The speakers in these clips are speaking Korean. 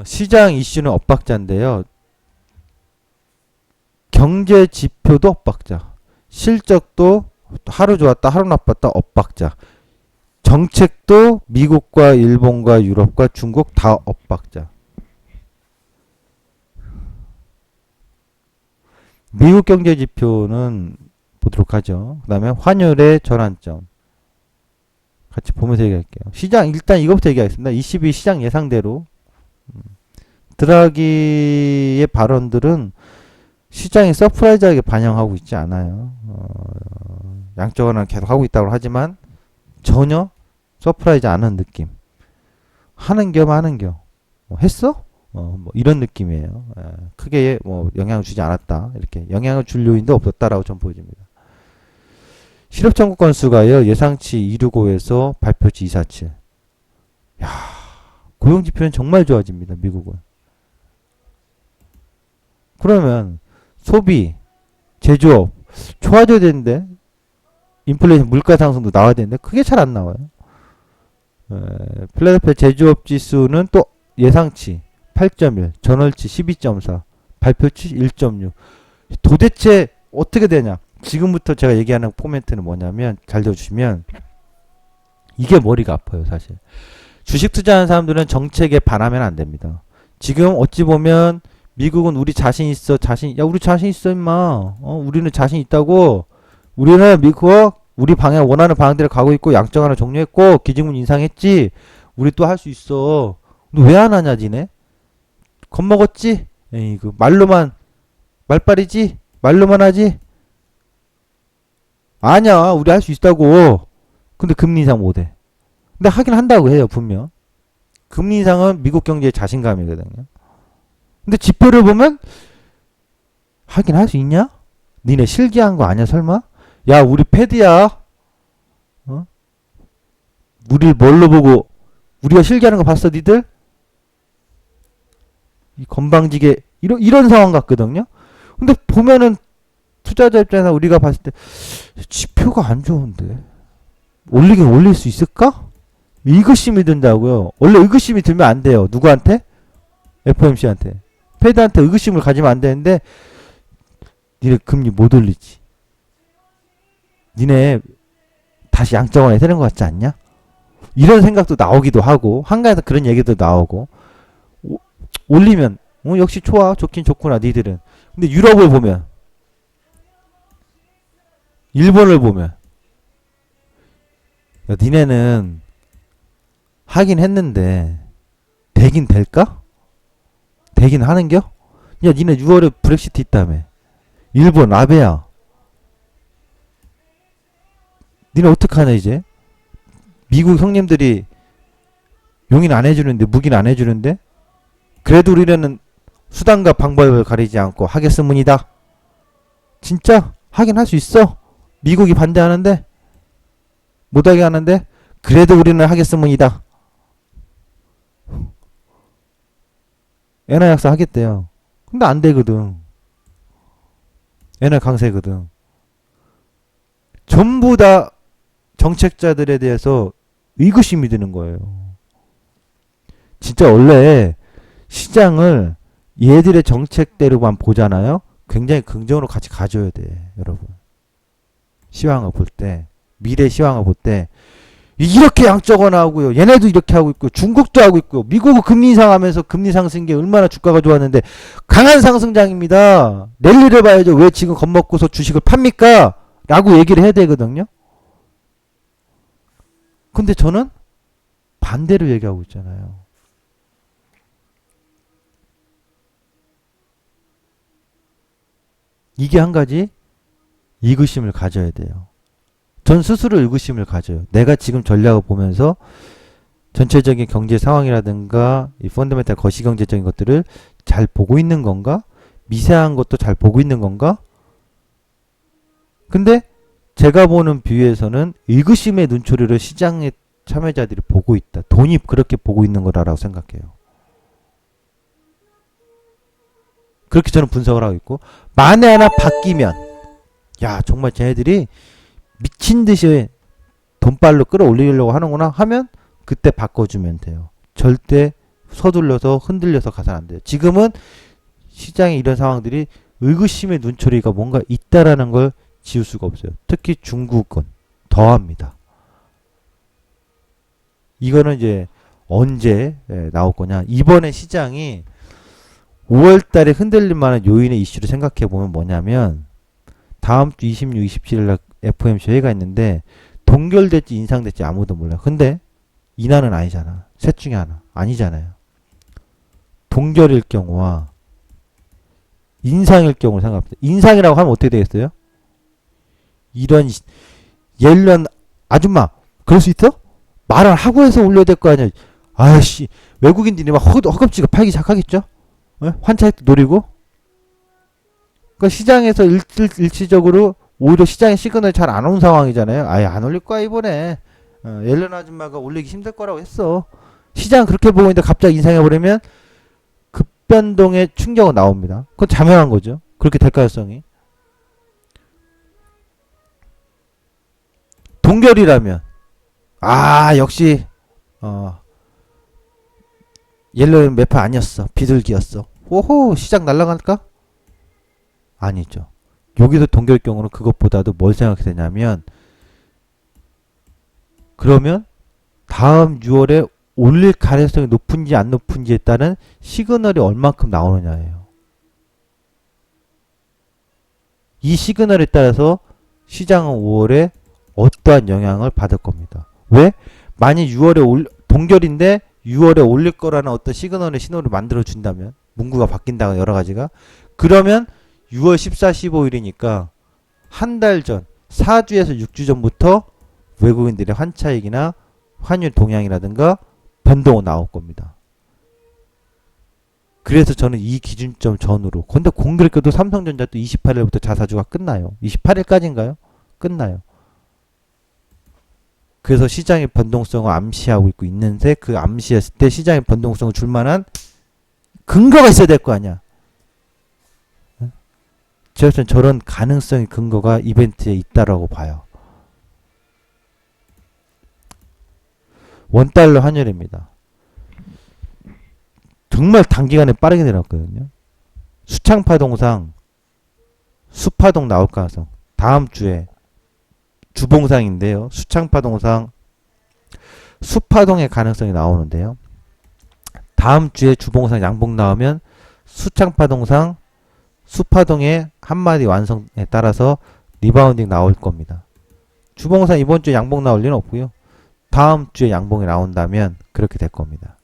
시장 이슈는 엇박자인데요. 경제 지표도 엇박자. 실적도 하루 좋았다, 하루 나빴다, 엇박자. 정책도 미국과 일본과 유럽과 중국 다 엇박자. 미국 경제 지표는 보도록 하죠. 그 다음에 환율의 전환점. 같이 보면서 얘기할게요. 시장, 일단 이것부터 얘기하겠습니다. 22 시장 예상대로. 드라기의 발언들은 시장이 서프라이즈하게 반영하고 있지 않아요. 양적완화는 계속 하고 있다고 하지만 전혀 서프라이즈 않은 느낌. 하는 겸 하는 겸. 했어? 뭐 이런 느낌이에요. 크게 뭐 영향을 주지 않았다. 이렇게 영향을 줄 요인도 없었다라고 전 보여집니다. 실업 청구 건수가요. 예상치 265에서 발표치 247. 야, 고용 지표는 정말 좋아집니다. 미국은. 그러면 소비, 제조업 좋아져야 되는데 인플레이션 물가 상승도 나와야 되는데 그게 잘 안 나와요. 필라델피아 제조업 지수는 또 예상치 8.1, 전월치 12.4, 발표치 1.6. 도대체 어떻게 되냐? 지금부터 제가 얘기하는 포멘트는 뭐냐면 잘 들어주시면 이게 머리가 아파요. 사실 주식 투자하는 사람들은 정책에 반하면 안 됩니다. 지금 어찌 보면 미국은 우리 자신 있어, 우리 자신 있어 임마. 우리는 자신 있다고. 우리는 미국 우리 방향 원하는 방향대로 가고 있고 양적 완화 종료했고 기준금 인상했지. 우리 또 할 수 있어. 너 왜 안 하냐 니네? 겁먹었지? 에이 그 말로만 말빨이지? 말로만 하지? 아니야 우리 할 수 있다고. 근데 금리 인상 못해. 근데 하긴 한다고 해요 분명. 금리 인상은 미국 경제의 자신감이거든요. 근데 지표를 보면 하긴 할 수 있냐? 니네 실기한 거 아니야 설마? 야 우리 패드야. 우리 뭘로 보고 우리가 실기하는 거 봤어 니들? 이 건방지게 이런 상황 같거든요. 근데 보면은 투자자 입장에서 우리가 봤을 때 지표가 안 좋은데 올리긴 올릴 수 있을까? 의구심이 든다고요. 원래 의구심이 들면 안 돼요. 누구한테? FOMC한테. 패드한테 의구심을 가지면 안 되는데 니네 금리 못 올리지. 니네 다시 양적완화에 되는 것 같지 않냐? 이런 생각도 나오기도 하고 한가에서 그런 얘기도 나오고 올리면 역시 좋아 좋긴 좋구나 니들은. 근데 유럽을 보면 일본을 보면 야, 니네는 하긴 했는데 되긴 될까? 되긴 하는겨? 야 니네 6월에 브렉시트 있다며. 일본 아베야. 니네 어떡하냐 이제? 미국 형님들이 용인 안 해주는데 묵인 안 해주는데 그래도 우리는 수단과 방법을 가리지 않고 하겠습니다. 진짜 하긴 할 수 있어. 미국이 반대하는데 못하게 하는데 그래도 우리는 하겠습니다. 엔화 약세 하겠대요. 근데 안 되거든. 엔화 강세거든. 전부 다 정책자들에 대해서 의구심이 드는 거예요. 진짜 원래 시장을 얘들의 정책대로만 보잖아요. 굉장히 긍정으로 같이 가져야 돼, 여러분. 시황을 볼 때, 미래 시황을 볼 때 이렇게 양적완화 하고요. 얘네도 이렇게 하고 있고 중국도 하고 있고 미국은 금리 인상하면서 금리 상승 게 얼마나 주가가 좋았는데 강한 상승장입니다. 랠리를 봐야죠. 왜 지금 겁먹고서 주식을 팝니까? 라고 얘기를 해야 되거든요. 근데 저는 반대로 얘기하고 있잖아요. 이게 한 가지 의구심을 가져야 돼요. 전 스스로 의구심을 가져요. 내가 지금 전략을 보면서 전체적인 경제 상황이라든가 이 펀더멘탈 거시경제적인 것들을 잘 보고 있는 건가? 미세한 것도 잘 보고 있는 건가? 근데 제가 보는 뷰에서는 의구심의 눈초리를 시장의 참여자들이 보고 있다. 돈이 그렇게 보고 있는 거라고 생각해요. 그렇게 저는 분석을 하고 있고 만에 하나 바뀌면 야 정말 쟤네들이 미친 듯이 돈발로 끌어올리려고 하는구나 하면 그때 바꿔주면 돼요. 절대 서둘러서 흔들려서 가서는 안 돼요. 지금은 시장에 이런 상황들이 의구심의 눈초리가 뭔가 있다라는 걸 지울 수가 없어요. 특히 중국은 더합니다. 이거는 이제 언제 나올 거냐. 이번에 시장이 5월 달에 흔들릴 만한 요인의 이슈를 생각해 보면 뭐냐면 다음 주 26, 27일 날 FOMC 회의가 있는데 동결될지 인상될지 아무도 몰라요. 근데 인하는 아니잖아. 셋 중에 하나. 아니잖아요. 동결일 경우와 인상일 경우를 생각합니다. 인상이라고 하면 어떻게 되겠어요? 이런 옐런 아줌마 그럴 수 있어? 말을 하고 해서 올려야 될 거 아니야. 아씨 외국인들이 막 허겁지겁 팔기 시작하겠죠? 환차익도 노리고. 그러니까 시장에서 일시적으로 오히려 시장의 시그널이 잘 안 온 상황이잖아요. 아예 안 올릴 거야 이번에. 옐런 아줌마가 올리기 힘들 거라고 했어. 시장 그렇게 보고 있는데 갑자기 인상해버리면 급변동의 충격은 나옵니다. 그건 자명한 거죠. 그렇게 될 가능성이. 동결이라면 역시 옐런 매파 아니었어. 비둘기였어. 오호 시장 날아갈까? 아니죠. 여기서 동결 경우는 그것보다도 뭘 생각해야 되냐면 그러면 다음 6월에 올릴 가능성이 높은지 안 높은지에 따른 시그널이 얼만큼 나오느냐예요. 이 시그널에 따라서 시장은 5월에 어떠한 영향을 받을 겁니다. 왜? 만약 6월에 동결인데 6월에 올릴 거라는 어떤 시그널의 신호를 만들어 준다면 문구가 바뀐다거나 여러 가지가 그러면 6월 14, 15일이니까 한 달 전 4주에서 6주 전부터 외국인들의 환차익이나 환율 동향이라든가 변동은 나올 겁니다. 그래서 저는 이 기준점 전후로 근데 공교롭게도 삼성전자 또 28일부터 자사주가 끝나요. 28일까지인가요? 끝나요. 그래서 시장의 변동성을 암시하고 있는데 그 암시했을 때 시장의 변동성을 줄 만한 근거가 있어야 될 거 아니야. 저는 저런 가능성의 근거가 이벤트에 있다라고 봐요. 원달러 환율입니다. 정말 단기간에 빠르게 내려왔거든요. 수창파동상 수파동 나올 가능성 다음 주에 주봉상인데요. 수창파동상 수파동의 가능성이 나오는데요. 다음 주에 주봉상 양봉 나오면 수창파동상 수파동의 한마디 완성에 따라서 리바운딩 나올 겁니다. 주봉상 이번 주에 양봉 나올 리는 없고요. 다음 주에 양봉이 나온다면 그렇게 될 겁니다.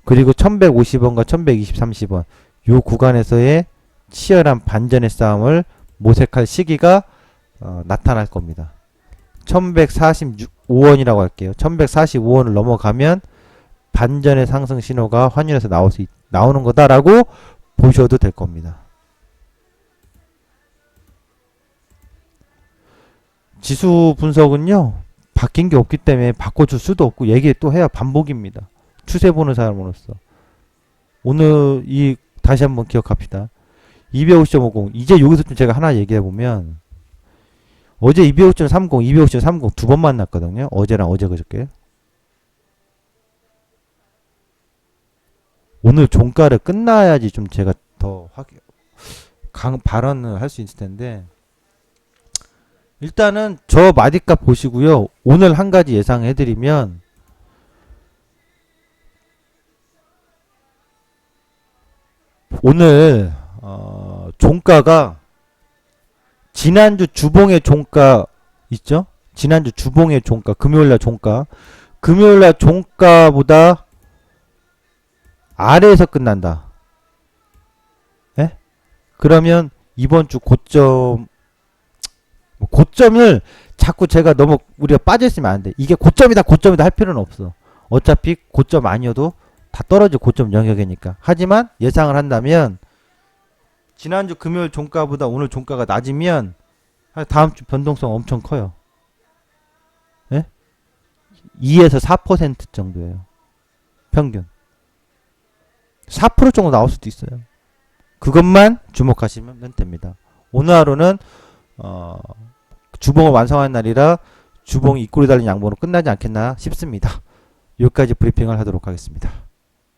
그리고 1150원과 1120, 30원 요 구간에서의 치열한 반전의 싸움을 모색할 시기가 나타날 겁니다. 1145원이라고 할게요. 1145원을 넘어가면 반전의 상승 신호가 환율에서 나오는 거다라고 보셔도 될 겁니다. 지수 분석은요. 바뀐 게 없기 때문에 바꿔줄 수도 없고 얘기 또 해야 반복입니다. 추세 보는 사람으로서. 오늘 다시 한번 기억합시다. 250.50 이제 여기서 좀 제가 하나 얘기해보면 어제 250.30, 250.30 두 번 만났거든요. 어제랑 어제 그저께. 오늘 종가를 끝나야지 좀 제가 더 발언을 할 수 있을 텐데 일단은 저 마디값 보시고요. 오늘 한 가지 예상해드리면 오늘 종가가 지난주 주봉의 종가 있죠? 지난주 주봉의 종가 금요일날 종가 금요일날 종가보다 아래에서 끝난다. 예? 그러면 이번 주 고점을 자꾸 제가 너무 우리가 빠져있으면 안 돼. 이게 고점이다 할 필요는 없어. 어차피 고점 아니어도 다 떨어질 고점 영역이니까. 하지만 예상을 한다면 지난주 금요일 종가보다 오늘 종가가 낮으면 다음 주 변동성 엄청 커요. 예? 2에서 4% 정도예요. 평균. 4% 정도 나올 수도 있어요. 그것만 주목하시면 됩니다. 오늘 하루는 주봉을 완성한 날이라 주봉 입꼬리 달린 양봉으로 끝나지 않겠나 싶습니다. 여기까지 브리핑을 하도록 하겠습니다.